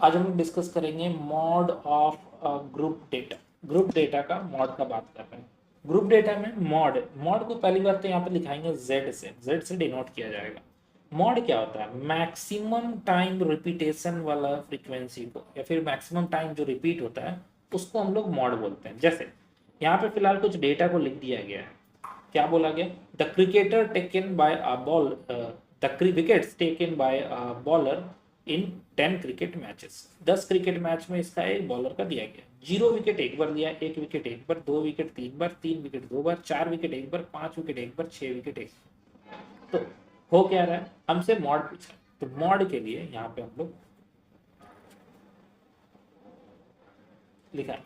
आज हम डिस्कस करेंगे mod of group data. Group data का मॉड का बात कर रहे हैं। ग्रुप डेटा में मॉड मॉड को पहली बार तो यहाँ पे लिखाएंगे जेड से डिनोट किया जाएगा। मॉड क्या होता है? मैक्सिमम टाइम रिपीटेशन वाला फ्रीक्वेंसी को या फिर मैक्सिमम टाइम जो रिपीट होता है उसको हम लोग मॉड बोलते हैं। जैसे यहाँ पे फिलहाल कुछ डेटा को लिख दिया गया है। क्या बोला गया? The cricketer taken by a ball the wickets taken by a bowler in 10 cricket matches. 10 cricket match में इसका एक बॉलर का दिया गया। 0 विकेट एक बार लिया, 1 विकेट एक बार, 2 विकेट 3 बार, 3 विकेट 2 बार, 4 विकेट एक बार, 5 विकेट एक बार, 6 विकेट एक बार। तो हो क्या रहा है? हमसे मॉड पूछा, तो मॉड के लिए यहाँ पे हम लोग लिखा है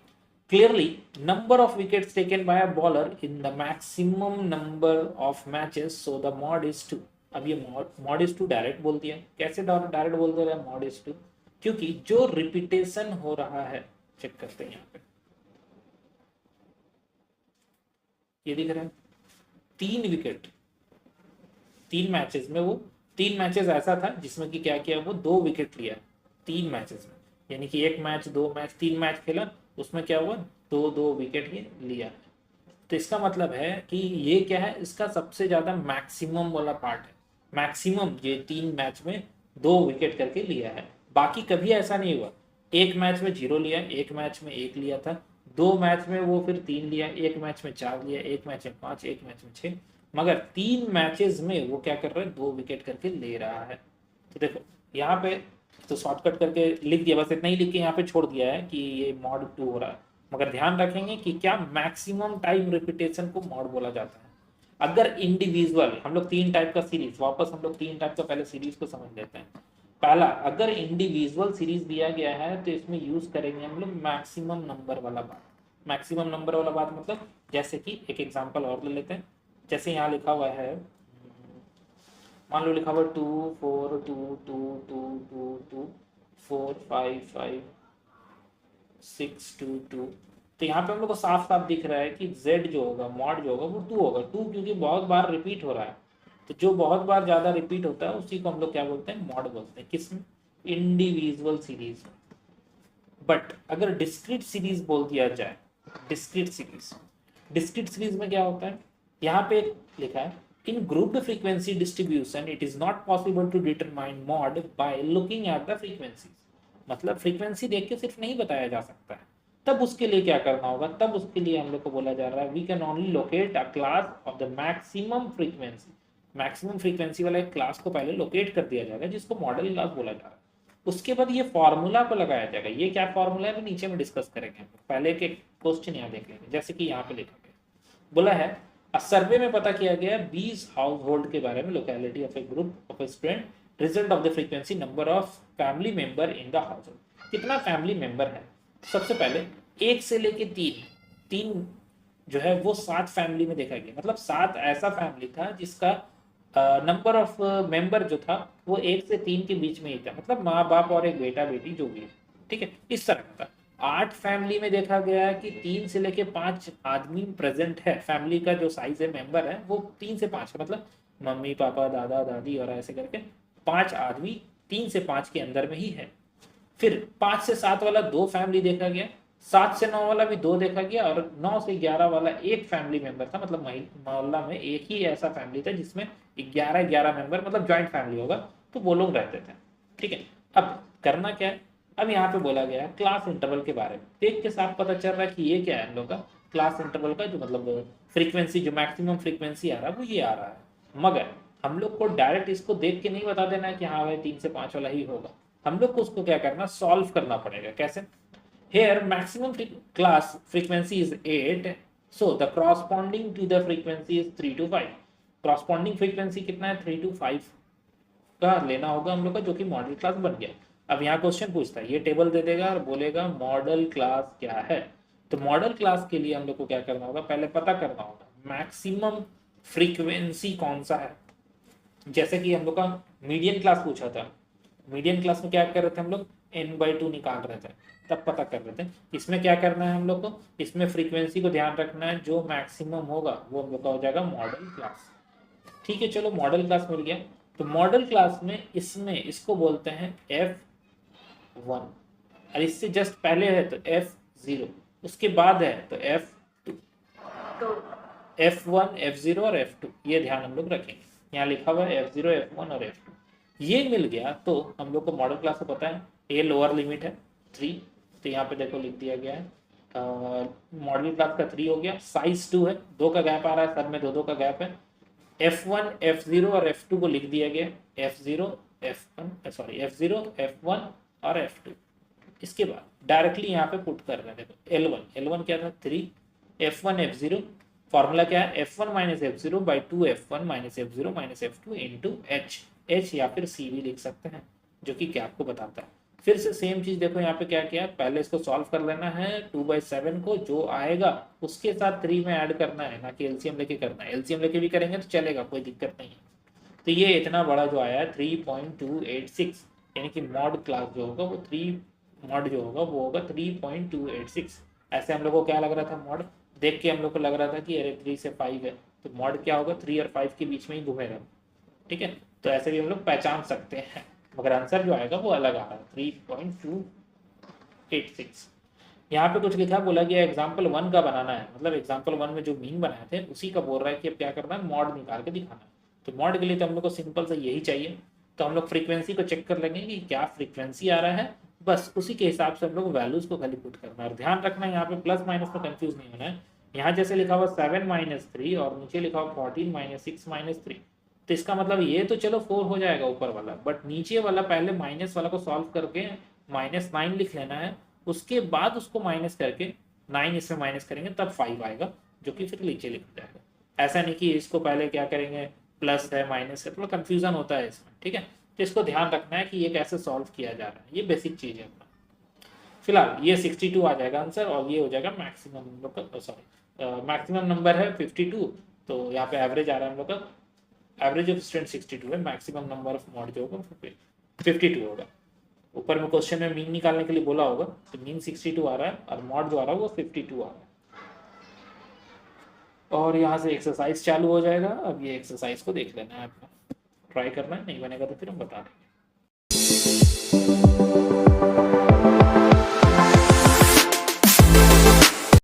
clearly number of wickets taken by a bowler in the maximum number of matches, so the mod is 2। अब ये mod is 2 डायरेक्ट बोल दिया। कैसे डायरेक्ट बोल दे रहा है mod is 2? क्योंकि जो रिपीटेशन हो रहा है, चेक करते हैं यहाँ पे, ये दिख रहा है 3 विकेट 3 मैचेस में। वो 3 मैचेस ऐसा था जिसमें कि क्या किया, वो 2 विकेट लिया 3 मैचेस में। यानी कि 1 मैच 2 मैच 3 मैच खेला, उसमें क्या हुआ, 2 विकेट ही लिया। तो इसका मतलब है कि ये क्या है, इसका सबसे ज्यादा मैक्सिमम वाला पार्ट है। मैक्सिमम ये 3 मैच में 2 विकेट करके लिया है। बाकी कभी ऐसा नहीं हुआ, 1 मैच में 0 लिया, 1 मैच में 1 लिया था, 2 मैच में वो फिर 3 लिया, 1 मैच में 4 लिया, 1 मैच में 5, 1 मैच में 6, मगर 3 मैचेस में वो क्या कर रहा है, 2 विकेट करके ले रहा है। तो देखो यहाँ पे तो शॉर्टकट करके लिख दिया, बस इतना ही लिख के यहाँ पे छोड़ दिया है कि ये मॉड 2 हो रहा है। मगर ध्यान रखेंगे कि क्या मैक्सिमम टाइम रिपीटेशन को मॉड बोला जाता है। अगर इंडिविजुअल, हम लोग 3 टाइप का सीरीज, वापस हम लोग 3 टाइप का पहले सीरीज को समझ लेते हैं। पहला, अगर इंडिविजुअल सीरीज दिया गया है तो इसमें यूज करेंगे हम लोग मैक्सिमम नंबर वाला बात। मैक्सिमम नंबर वाला बात मतलब, जैसे कि एक एग्जांपल और ले लेते हैं। जैसे यहाँ लिखा हुआ है, मान लो लिखा हुआ 2 4 2 2 2 2 2 4 5 5 6 2 2। तो यहाँ पे हम लोग को साफ साफ दिख रहा है कि z जो होगा, मॉड जो होगा वो 2 होगा। 2 क्योंकि बहुत बार रिपीट हो रहा है, तो जो बहुत बार ज्यादा रिपीट होता है उसी को हम लोग क्या बोलते हैं, मॉड बोलते हैं। किसमें? Individual series. बट अगर डिस्क्रीट सीरीज बोल दिया जाए, डिस्क्रीट सीरीज, डिस्क्रीट सीरीज में क्या होता है, यहाँ पे लिखा है in grouped frequency distribution it is not possible to determine mode by looking at the frequency. मतलब फ्रीक्वेंसी देख के सिर्फ नहीं बताया जा सकता है। तब उसके लिए क्या करना होगा, तब उसके लिए हम लोग को बोला जा रहा है we can only locate a class of the maximum frequency. Maximum frequency वाला एक क्लास को पहले लोकेट कर दिया जाएगा जिसको मॉडल क्लास बोला जा रहा है। उसके बाद ये फॉर्मूला को लगाया जाएगा। ये क्या फॉर्मूला है नीचे में डिस्कस करेंगे। पहले के क्वेश्चन यहाँ देख लेंगे। जैसे कि यहाँ पे लिखा गया, बोला है सर्वे में पता किया गया 20 हाउस होल्ड के बारे में, locality of A group of a student, result of the frequency, number of family member in the house hold. कितना फैमिली मेंबर है? सबसे पहले 1 से लेके 3, 3 जो है वो 7 फैमिली में देखा गया। मतलब 7 ऐसा फैमिली था जिसका नंबर ऑफ मेंबर जो था वो 1 से 3 के बीच में ही था। मतलब माँ बाप और एक बेटा बेटी जो भी है, ठीक है, इस तरह का था। 8 फैमिली में देखा गया है कि 3 से लेके 5 आदमी प्रेजेंट है। फैमिली का जो साइज है, मेंबर है, वो 3 से 5 है। मतलब मम्मी पापा दादा दादी और ऐसे करके 5 आदमी 3 से 5 के अंदर में ही है। फिर 5 से 7 वाला 2 फैमिली देखा गया, 7 से 9 वाला भी 2 देखा गया, और 9 से 11 वाला एक फैमिली मेंबर था। मतलब मोहल्ला में एक ही ऐसा फैमिली था जिसमें 11 मेंबर, मतलब ज्वाइंट फैमिली होगा, तो वो लोग रहते थे। ठीक है, अब करना क्या है, अब यहाँ पे बोला गया है क्लास इंटरवल के बारे में। देख के साफ पता चल रहा है कि ये क्या है हम लोग का क्लास इंटरवल का जो मतलब फ्रीक्वेंसी, जो मैक्सिमम फ्रीक्वेंसी आ रहा है वो ये आ रहा है। मगर हम लोग को डायरेक्ट इसको देख के नहीं बता देना है कि हाँ भाई 3 से 5 वाला ही होगा। हम लोग को उसको क्या करना, सॉल्व करना पड़ेगा। कैसे? here maximum class frequency is 8, so the corresponding to the frequency is 3 to 5। corresponding frequency कितना है, 3 to 5 का लेना होगा हम लोग का, जो कि मॉडल क्लास बन गया। अब यहाँ क्वेश्चन पूछता है, ये टेबल दे देगा और बोलेगा मॉडल क्लास क्या है। तो मॉडल क्लास के लिए हम लोग को क्या करना होगा, पहले पता करना होगा मैक्सिमम फ्रीक्वेंसी कौन सा है। जैसे कि हम लोग का मीडियन क्लास पूछा था, मीडियन क्लास में क्या कर रहे थे हम लोग, n/2 निकाल रहे थे, तब पता कर रहे थे। इसमें क्या करना है हम लोग को, इसमें फ्रीक्वेंसी को ध्यान रखना है, जो मैक्सिमम होगा वो हम लोग का हो जाएगा मॉडल क्लास। ठीक है, चलो मॉडल क्लास मिल गया। तो मॉडल क्लास में इसमें इसको बोलते हैं F1। और इससे जस्ट पहले है तो F0, उसके बाद है तो F2, F1, F0 और F2, ये ध्यान हम लोग रखेंगे। यहाँ लिखा हुआ है F0, F1 और F2, ये मिल गया तो हम लोग को मॉडल क्लास को पता है ये लोअर लिमिट है 3, तो यहाँ पे देखो लिख दिया गया है मॉडल क्लास का 3 हो गया, साइज 2 है, 2 का गैप आ रहा है, सब में 2 का गैप है। F1, F0 और F2 को लिख दिया गया F0, F0, F1 और F2। इसके बाद डायरेक्टली यहाँ पे पुट कर रहे हैं, देखो L1 क्या था 3, F1 F0, फॉर्मूला क्या है F1 minus F0 by 2 F1 minus F0 minus F2 into H या फिर C भी लिख सकते हैं, जो कि क्या आपको बताता है। फिर से सेम चीज देखो यहाँ पे क्या किया, पहले इसको सॉल्व कर लेना है 2/7 को, जो आएगा उसके साथ 3 में ऐड करना है, ना कि एलसीएम लेके करना है। एलसीएम लेके भी करेंगे तो चलेगा, कोई दिक्कत नहीं है। तो ये इतना बड़ा जो आया है 3.286, यानी कि मॉड क्लास जो होगा वो 3 मॉड जो होगा वो होगा 3.286। ऐसे हम लोग को क्या लग रहा था, मॉड देख के हम लोग को लग रहा था कि अरे 3 से 5 है, तो मॉड क्या होगा 3 और 5 के बीच में ही घूमेगा, ठीक है। तो ऐसे भी हम लोग पहचान सकते हैं, मगर आंसर जो आएगा वो अलग आ रहा है 3.286। यहाँ पे कुछ लिखा, बोला गया एग्जाम्पल 1 का बनाना है, मतलब एग्जाम्पल 1 में जो मीन बनाए थे उसी का बोल रहा है कि अब क्या करना है, मॉड निकाल के दिखाना है। तो मॉड के लिए तो हम लोग को सिंपल से यही चाहिए, तो हम लोग फ्रीक्वेंसी को चेक कर लेंगे कि क्या फ्रीक्वेंसी आ रहा है, बस उसी के हिसाब से हम लोग वैल्यूज को खाली पुट करना है। और ध्यान रखना है यहाँ पे प्लस माइनस में कंफ्यूज नहीं होना है। यहाँ जैसे लिखा हुआ 7-3 और नीचे लिखा हुआ 14-6-3, तो इसका मतलब ये तो चलो 4 हो जाएगा ऊपर वाला, बट नीचे वाला पहले माइनस वाला को सॉल्व करके -9 लिख लेना है, उसके बाद उसको माइनस करके 9 इसमें माइनस करेंगे तब 5 आएगा, जो कि फिर नीचे लिख जाएगा। ऐसा नहीं कि इसको पहले क्या करेंगे प्लस है माइनस है, थोड़ा कंफ्यूजन होता है इसमें, ठीक है। तो इसको ध्यान रखना है कि ये कैसे सॉल्व किया जा रहा है, ये बेसिक चीज है अपना। फिलहाल ये 62 आ जाएगा आंसर, और ये हो जाएगा मैक्सिमम हम लोग का, सॉरी मैक्सिमम नंबर है 52, तो यहाँ पे एवरेज आ रहा है हम लोग का, एवरेज ऑफ स्टूडेंट 62 है, मैक्सिमम नंबर ऑफ मॉड जो होगा 52 होगा। ऊपर में क्वेश्चन में मीन निकालने के लिए बोला होगा, तो मीन 62 आ रहा है और मॉड जो आ रहा है वो 52 आ रहा है। और यहाँ से एक्सरसाइज चालू हो जाएगा, अब ये एक्सरसाइज को देख लेना है आपको, ट्राई करना है, नहीं बनेगा तो फिर हम बता देंगे।